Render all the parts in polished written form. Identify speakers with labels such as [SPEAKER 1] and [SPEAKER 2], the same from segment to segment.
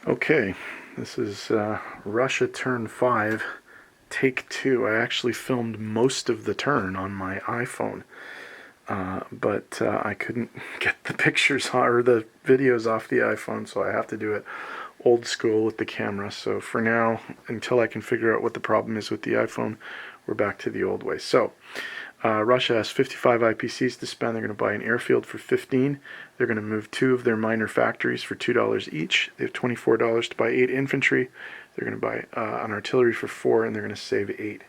[SPEAKER 1] Okay, this is Russia turn 5, take 2. I actually filmed most of the turn on my iPhone, but I couldn't get the pictures or the videos off the iPhone, so I have to do it old school with the camera. So for now, until I can figure out what the problem is with the iPhone, we're back to the old way. So Russia has 55 IPCs to spend. They're going to buy an airfield for 15. They're going to move 2 of their minor factories for $2 each. They have $24 to buy 8 infantry. They're going to buy an artillery for 4, and they're going to save 8.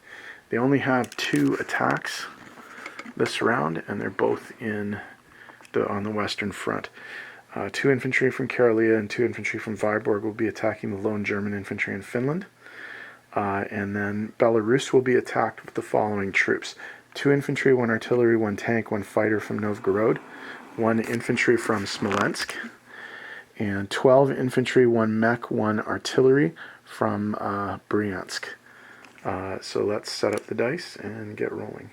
[SPEAKER 1] They only have 2 attacks this round, and they're both on the western front. 2 infantry from Karelia and 2 infantry from Vyborg will be attacking the lone German infantry in Finland. And then Belarus will be attacked with the following troops: 2 infantry, 1 artillery, 1 tank, 1 fighter from Novgorod, 1 infantry from Smolensk, and 12 infantry, 1 mech, 1 artillery from Bryansk. So let's set up the dice and get rolling.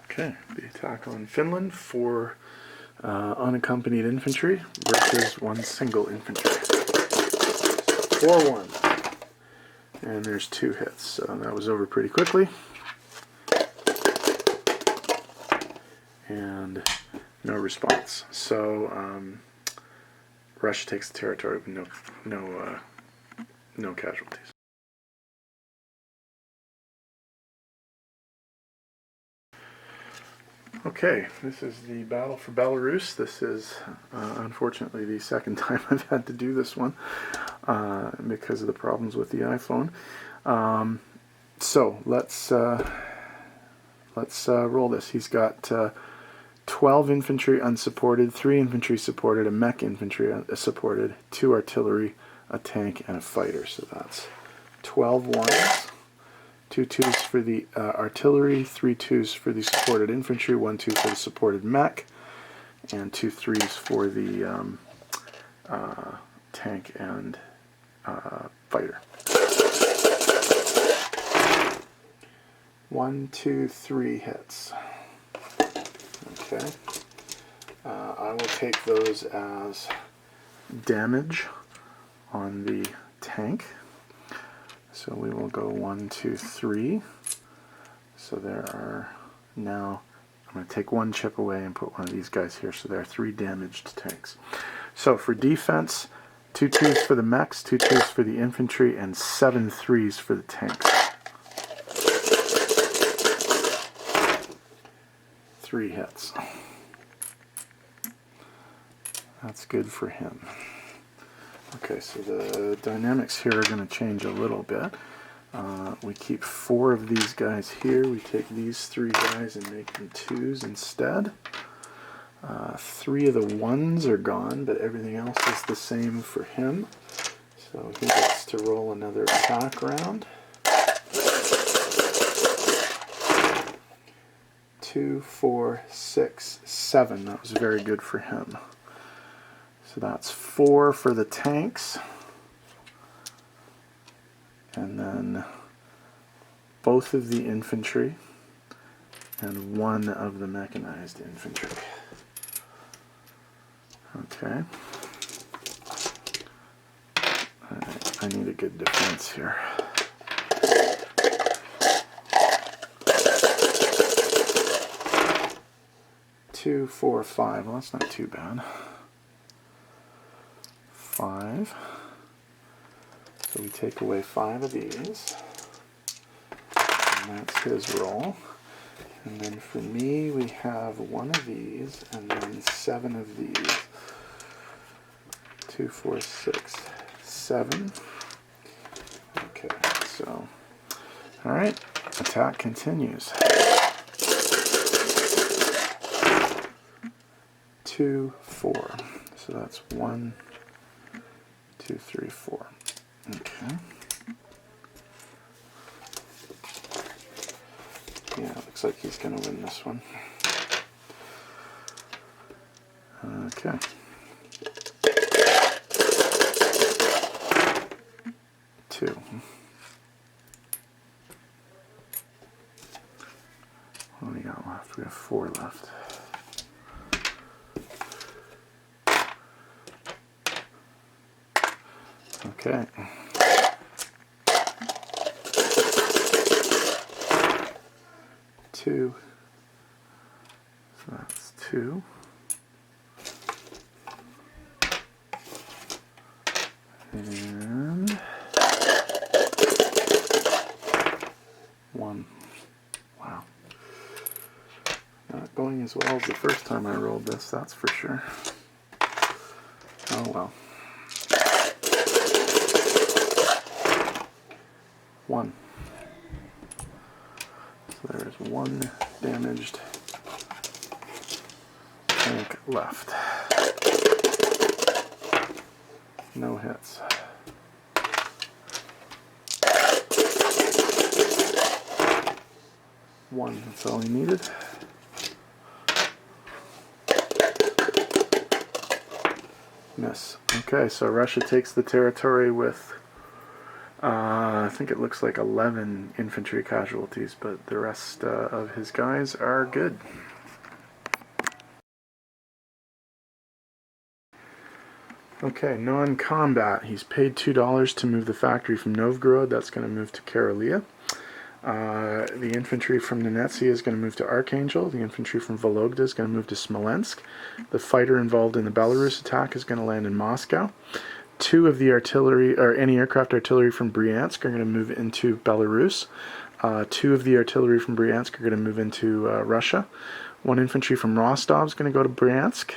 [SPEAKER 1] Okay, the attack on Finland, 4 unaccompanied infantry versus 1 single infantry. 4-1. And there's 2 hits, so that was over pretty quickly. And no response. So Russia takes the territory with no casualties. Okay, this is the battle for Belarus. This is unfortunately the second time I've had to do this one because of the problems with the iPhone. So let's roll this. He's got 12 infantry unsupported, 3 infantry supported, a mech infantry supported, 2 artillery, a tank, and a fighter. So that's 12 ones. 2 2s for the artillery, 3 2s for the supported infantry, 1 2 for the supported mech, and 2 3s for the tank and fighter. 1 2 3 hits. Okay. I will take those as damage on the tank. So we will go 1 2 3. So there are now, I'm going to take 1 chip away and put one of these guys here. So there are 3 damaged tanks. So for defense, 2 2s for the mechs, 2 2s for the infantry, and 7 3s for the tanks. 3 hits. That's good for him. Okay, so the dynamics here are going to change a little bit. We keep 4 of these guys here. We take these 3 guys and make them 2s instead. 3 of the 1s are gone, but everything else is the same for him. So he gets to roll another attack round. 2 4 6 7. That was very good for him. So that's 4 for the tanks, and then both of the infantry and 1 of the mechanized infantry. Okay. I need a good defense here. Two, 4, 5. Well, that's not too bad. 5. So we take away 5 of these. And that's his roll. And then for me, we have 1 of these and then 7 of these. 2, 4, 6, 7. Okay, so, alright, attack continues. 2, 4. So that's 1, 2, 3, 4. Okay. Yeah, looks like he's going to win this one. Okay. 2. What do we got left? We have 4 left. Okay. Two. So that's two. And one. Wow. Not going as well as the first time I rolled this, that's for sure. Oh well. One. So there's one damaged tank left. No hits. One, that's all he needed. Miss. Okay, so Russia takes the territory with, I think it looks like 11 infantry casualties, but the rest of his guys are good. Okay, non-combat. He's paid $2 to move the factory from Novgorod. That's going to move to Karelia. The infantry from Donetsk is going to move to Archangel. The infantry from Vologda is going to move to Smolensk. The fighter involved in the Belarus attack is going to land in Moscow. Two of the artillery, or anti-aircraft artillery from Bryansk are going to move into Belarus. Two of the artillery from Bryansk are going to move into Russia. One infantry from Rostov is going to go to Bryansk.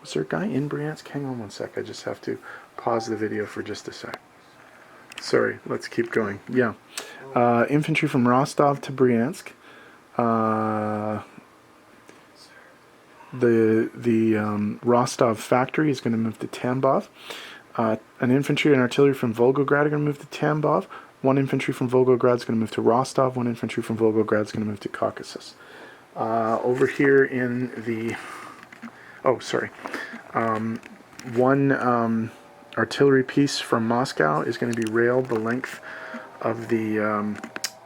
[SPEAKER 1] Was there a guy in Bryansk? Hang on one sec. I just have to pause the video for just a sec. Sorry, let's keep going. Yeah. Infantry from Rostov to Bryansk. The Rostov factory is going to move to Tambov. An infantry and artillery from Volgograd are going to move to Tambov. One infantry from Volgograd is going to move to Rostov. One infantry from Volgograd is going to move to Caucasus. Over here in the... Oh, sorry. One artillery piece from Moscow is going to be railed the length of the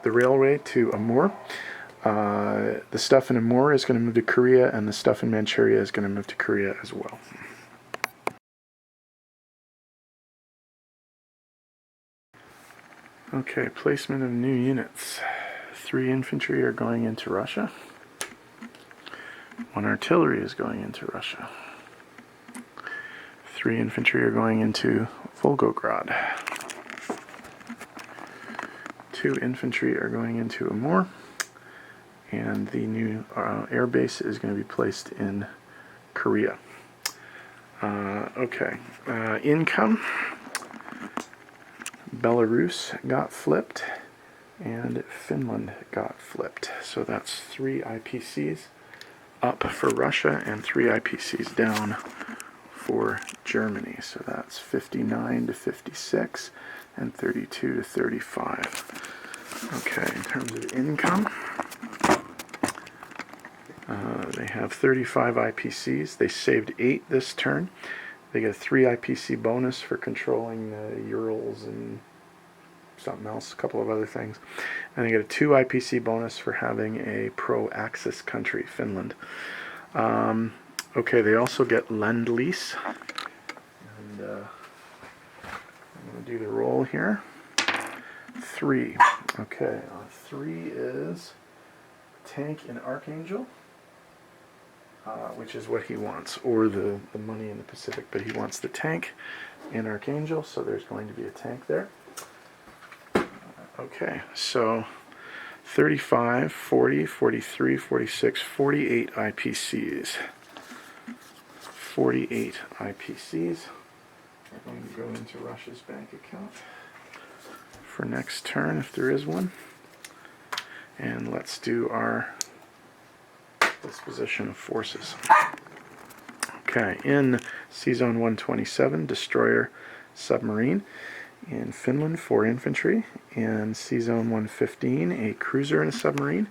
[SPEAKER 1] railway to Amur. The stuff in Amur is going to move to Korea, and the stuff in Manchuria is going to move to Korea as well. Okay, placement of new units. 3 infantry are going into Russia. 1 artillery is going into Russia. 3 infantry are going into Volgograd. 2 infantry are going into Amur. And the new air base is going to be placed in Korea. Okay, income. Belarus got flipped, and Finland got flipped. So that's 3 IPCs up for Russia and 3 IPCs down for Germany. So that's 59 to 56 and 32 to 35. Okay, in terms of income, they have 35 IPCs. They saved 8 this turn. They get a 3 IPC bonus for controlling the Urals and something else, a couple of other things. And they get a 2 IPC bonus for having a pro-Axis country, Finland. Okay, they also get Lend-Lease. And I'm going to do the roll here. 3. Okay, 3 is tank in Archangel. Which is what he wants, or the money in the Pacific, but he wants the tank in Archangel, so there's going to be a tank there. Okay, so 35, 40, 43, 46, 48 IPCs. 48 IPCs are going to go into Russia's bank account for next turn, if there is one. And let's do our disposition of forces. Okay, in C-Zone 127, destroyer submarine. In Finland, 4 infantry. In C-Zone 115, a cruiser and a submarine.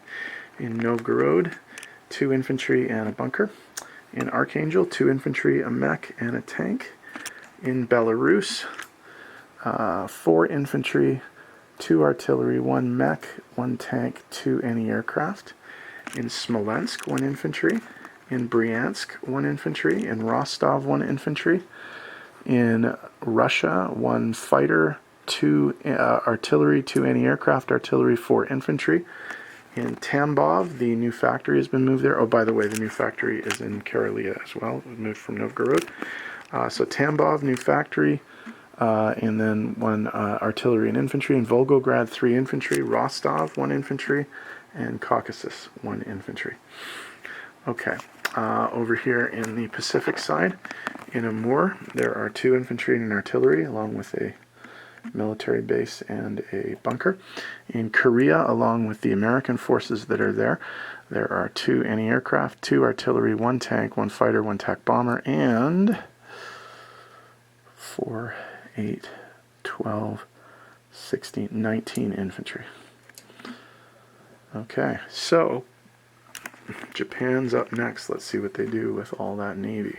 [SPEAKER 1] In Novgorod, 2 infantry and a bunker. In Archangel, 2 infantry, a mech, and a tank. In Belarus, 4 infantry, 2 artillery, 1 mech, 1 tank, 2 anti-aircraft. In Smolensk, 1 infantry In Bryansk, 1 infantry. In Rostov, 1 infantry. In Russia, 1 fighter, 2 artillery, 2 anti-aircraft artillery, 4 infantry. In Tambov, the new factory has been moved there. Oh, by the way, the new factory is in Karelia as well. It was moved from Novgorod. So Tambov, new factory, and then 1 artillery and infantry. In Volgograd, 3 infantry. Rostov, 1 infantry. And Caucasus, 1 infantry. Okay, over here in the Pacific side, in Amur, there are 2 infantry and an artillery, along with a military base and a bunker. In Korea, along with the American forces that are there, there are 2 anti-aircraft, 2 artillery, 1 tank, 1 fighter, 1 attack bomber, and 4, 8, 12, 16, 19 infantry. Okay, so Japan's up next. Let's see what they do with all that Navy.